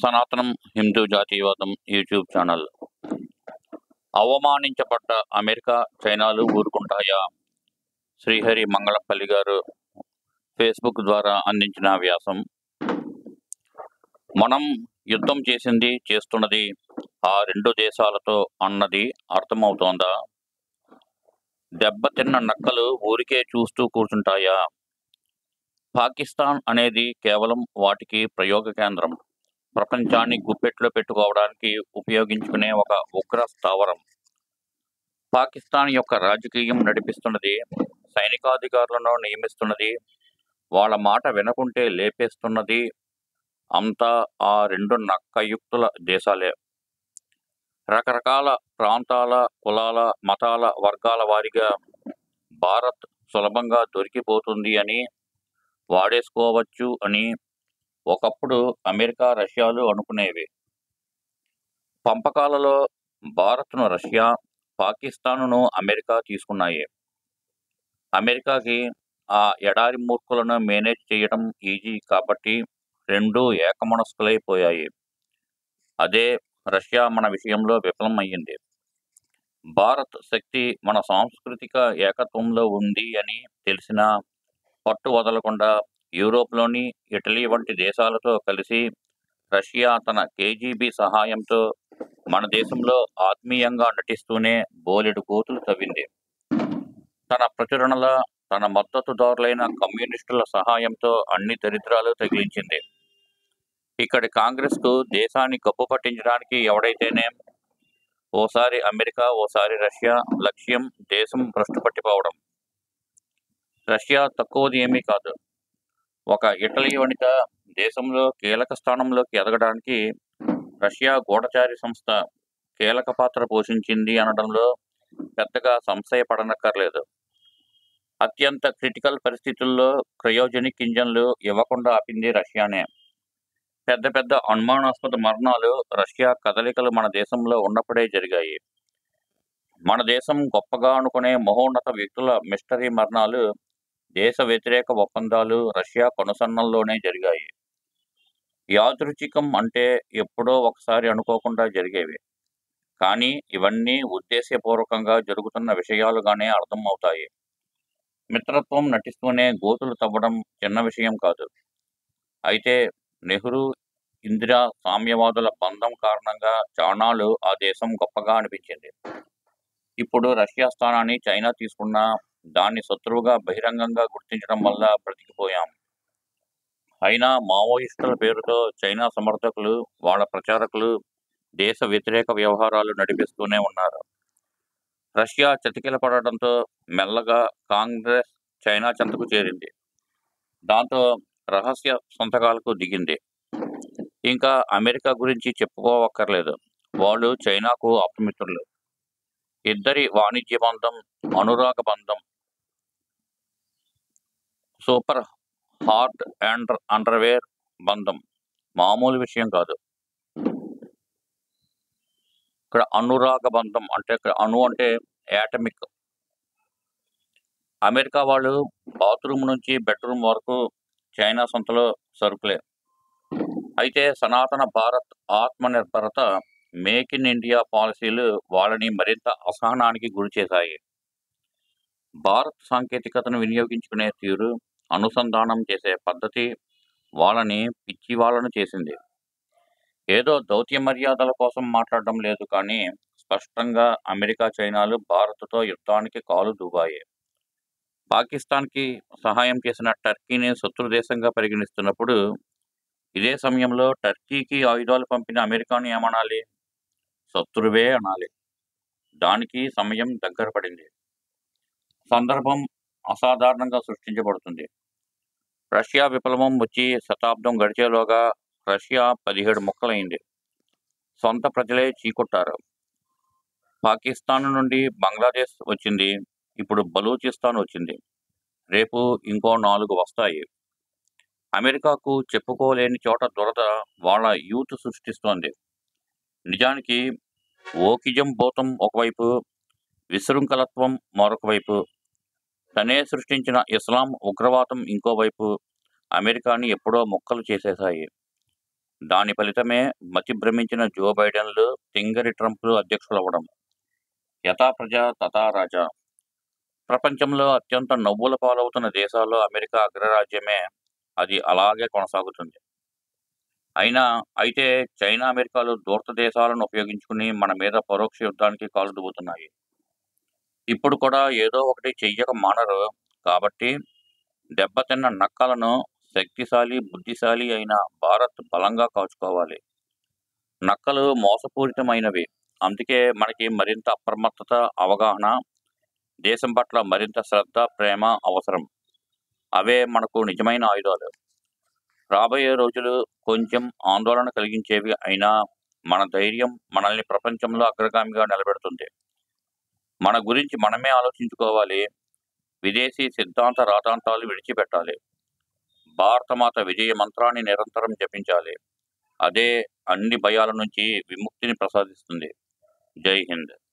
సనాతనం హిందూ జాతీయవాదం YouTube channel. అవమానించబడ్డ అమెరికా, చైనాలు ఊరుకుంటాయా? శ్రీహరి మంగళపల్లి గారు ఫేస్బుక్ ద్వారా అందించిన వ్యాసం. మనం యుద్ధం చేసింది, చేస్తున్నది ఆ రెండు దేశాలతో అన్నది అర్థమవుతోందా? దెబ్బతిన్న నక్కలు ఊరికే చూస్తూ కూర్చుంటాయా? పాకిస్తాన్ అనేది కేవలం వాటికి ప్రయోగ కేంద్రం, ప్రపంచాన్ని గుప్పెట్లో పెట్టుకోవడానికి ఉపయోగించుకునే ఒక ఉగ్ర స్థావరం. పాకిస్తాన్ యొక్క రాజకీయం నడిపిస్తున్నది, సైనికాధికారులను నియమిస్తున్నది, వాళ్ళ మాట వినకుంటే లేపేస్తున్నది అంతా ఆ రెండు నక్కయుక్తుల దేశాలే. రకరకాల ప్రాంతాల, కులాల, మతాల, వర్గాల వారిగా భారత్ సులభంగా దొరికిపోతుంది అని, వాడేసుకోవచ్చు అని ఒకప్పుడు అమెరికా, రష్యాలు అనుకునేవి. పంపకాలలో భారత్ను రష్యా, పాకిస్తాన్ను అమెరికా తీసుకున్నాయి. అమెరికాకి ఆ ఎడారి మూర్ఖులను మేనేజ్ చేయడం ఈజీ కాబట్టి రెండూ ఏకమనస్కులైపోయాయి. అదే రష్యా మన విషయంలో విఫలం అయ్యింది. భారత్ శక్తి మన సాంస్కృతిక ఏకత్వంలో ఉంది అని తెలిసినా పట్టు వదలకుండా యూరోప్లోని ఇటలీ వంటి దేశాలతో కలిసి రష్యా తన కేజీబీ సహాయంతో మన దేశంలో ఆత్మీయంగా నటిస్తూనే బోలెడు గోతులు తవ్వింది. తన ప్రచురణల, తన మద్దతుదారులైన కమ్యూనిస్టుల సహాయంతో అన్ని దరిద్రాలు తగిలించింది. ఇక్కడి కాంగ్రెస్కు దేశాన్ని గబ్బు పట్టించడానికి ఎవడైతేనే ఓసారి అమెరికా, ఓసారి రష్యా, లక్ష్యం దేశం భ్రష్టు పట్టిపోవడం. రష్యా తక్కువది ఏమీ కాదు. ఒక ఇటలీ వనిత దేశంలో కీలక స్థానంలోకి ఎదగడానికి రష్యా గూఢచారి సంస్థ కీలక పాత్ర పోషించింది అనడంలో పెద్దగా సంశయపడనక్కర్లేదు. అత్యంత క్రిటికల్ పరిస్థితుల్లో క్రయోజెనిక్ ఇంజన్లు ఇవ్వకుండా ఆపింది రష్యానే. పెద్ద పెద్ద అనుమానాస్పద మరణాలు రష్యా కదలికలు మన దేశంలో ఉన్నప్పుడే జరిగాయి. మన దేశం గొప్పగా అనుకునే మహోన్నత వ్యక్తుల మిస్టరీ మరణాలు, దేశ వ్యతిరేక ఒప్పందాలు రష్యా కొనసన్నల్లోనే జరిగాయి. యాదృచ్ఛికం అంటే ఎప్పుడో ఒకసారి అనుకోకుండా జరిగేవి. కానీ ఇవన్నీ ఉద్దేశ్యపూర్వకంగా జరుగుతున్న విషయాలుగానే అర్థం అవుతాయి. మిత్రత్వం నటిస్తూనే గోతులు తవ్వడం చిన్న విషయం కాదు. అయితే నెహ్రూ, ఇందిరా సామ్యవాదుల బంధం కారణంగా చానాలు ఆ దేశం గొప్పగా అనిపించింది. ఇప్పుడు రష్యా స్థానాన్ని చైనా తీసుకున్నా దాన్ని శత్రువుగా బహిరంగంగా గుర్తించడం వల్ల బ్రతికిపోయాం. అయినా మావోయిస్టుల పేరుతో చైనా సమర్థకులు, వాళ్ళ ప్రచారకులు దేశ వ్యతిరేక వ్యవహారాలు నడిపిస్తూనే ఉన్నారు. రష్యా చతికిలపడడంతో మెల్లగా కాంగ్రెస్ చైనా చెంతకు చేరింది. దాంతో రహస్య సంతకాలకు దిగింది. ఇంకా అమెరికా గురించి చెప్పుకోవక్కర్లేదు. వాళ్ళు చైనాకు ఆప్తమిత్రులు. ఇద్దరి వాణిజ్య బంధం, అనురాగ బంధం సూపర్ హార్ట్ అండ్ అండర్వేర్ బంధం మామూలు విషయం కాదు. ఇక్కడ అనురాగ బంధం అంటే ఇక్కడ అణు అంటే యాటమిక్. అమెరికా వాళ్ళు బాత్రూమ్ నుంచి బెడ్రూమ్ వరకు చైనా సొంతలో సరుకులే. అయితే సనాతన భారత్ ఆత్మనిర్భరత, మేక్ ఇన్ ఇండియా పాలసీలు వాళ్ళని మరింత అసహనానికి గురి చేశాయి. భారత్ సాంకేతికతను వినియోగించుకునే తీరు, అనుసంధానం చేసే పద్ధతి వాళ్ళని పిచ్చి వాళ్ళను చేసింది. ఏదో దౌత్య మర్యాదల కోసం మాట్లాడడం లేదు కానీ స్పష్టంగా అమెరికా, చైనాలు భారత్తో యుద్ధానికి కాలు దూవాయి. పాకిస్తాన్కి సహాయం చేసిన టర్కీని శత్రు దేశంగా పరిగణిస్తున్నప్పుడు ఇదే సమయంలో టర్కీకి ఆయుధాలు పంపిన అమెరికాను ఏమనాలి? శత్రువే అనాలి. దానికి సమయం దగ్గర పడింది. సందర్భం అసాధారణంగా సృష్టించబడుతుంది. రష్యా విప్లవం వచ్చి శతాబ్దం గడిచేలోగా రష్యా 17 ముక్కలైంది. సొంత ప్రజలే చీకొట్టారు. పాకిస్తాన్ నుండి బంగ్లాదేశ్ వచ్చింది. ఇప్పుడు బలూచిస్తాన్ వచ్చింది. రేపు ఇంకో 4 వస్తాయి. అమెరికాకు చెప్పుకోలేని చోట దురద వాళ్ళ యూత్ సృష్టిస్తోంది. నిజానికి ఓకిజం భూతం ఒకవైపు, విశృంఖలత్వం మరొక వైపు, తనే సృష్టించిన ఇస్లాం ఉగ్రవాదం ఇంకోవైపు అమెరికాని ఎప్పుడో ముక్కలు చేసేశాయి. దాని ఫలితమే మతి భ్రమించిన జో బైడెన్లు, తింగరి ట్రంప్లు అధ్యక్షులవ్వడం. యథా ప్రజ తథా రాజా. ప్రపంచంలో అత్యంత నవ్వుల పాలవుతున్న దేశాల్లో అమెరికా అగ్రరాజ్యమే. అది అలాగే కొనసాగుతుంది. అయితే చైనా, అమెరికాలు దూర్త దేశాలను ఉపయోగించుకుని మన మీద పరోక్ష యుద్ధానికి కాలు దువ్వుతున్నాయి. ఇప్పుడు కూడా ఏదో ఒకటి చెయ్యక మానరు. కాబట్టి దెబ్బతిన్న నక్కలను శక్తిశాలి, బుద్ధిశాలి అయిన భారత్ బలంగా కాచుకోవాలి. నక్కలు మోసపూరితమైనవి. అందుకే మనకి మరింత అప్రమత్తత, అవగాహన, దేశం పట్ల మరింత శ్రద్ధ, ప్రేమ అవసరం. అవే మనకు నిజమైన ఆయుధాలు. రాబోయే రోజులు కొంచెం ఆందోళన కలిగించేవి అయినా మన ధైర్యం మనల్ని ప్రపంచంలో అగ్రగామిగా నిలబెడుతుంది. మన గురించి మనమే ఆలోచించుకోవాలి. విదేశీ సిద్ధాంత రాతాంతాలు విడిచిపెట్టాలి. భారతమాత విజయ మంత్రాన్ని నిరంతరం జపించాలి. అదే అన్ని భయాల నుంచి విముక్తిని ప్రసాదిస్తుంది. జై హింద్.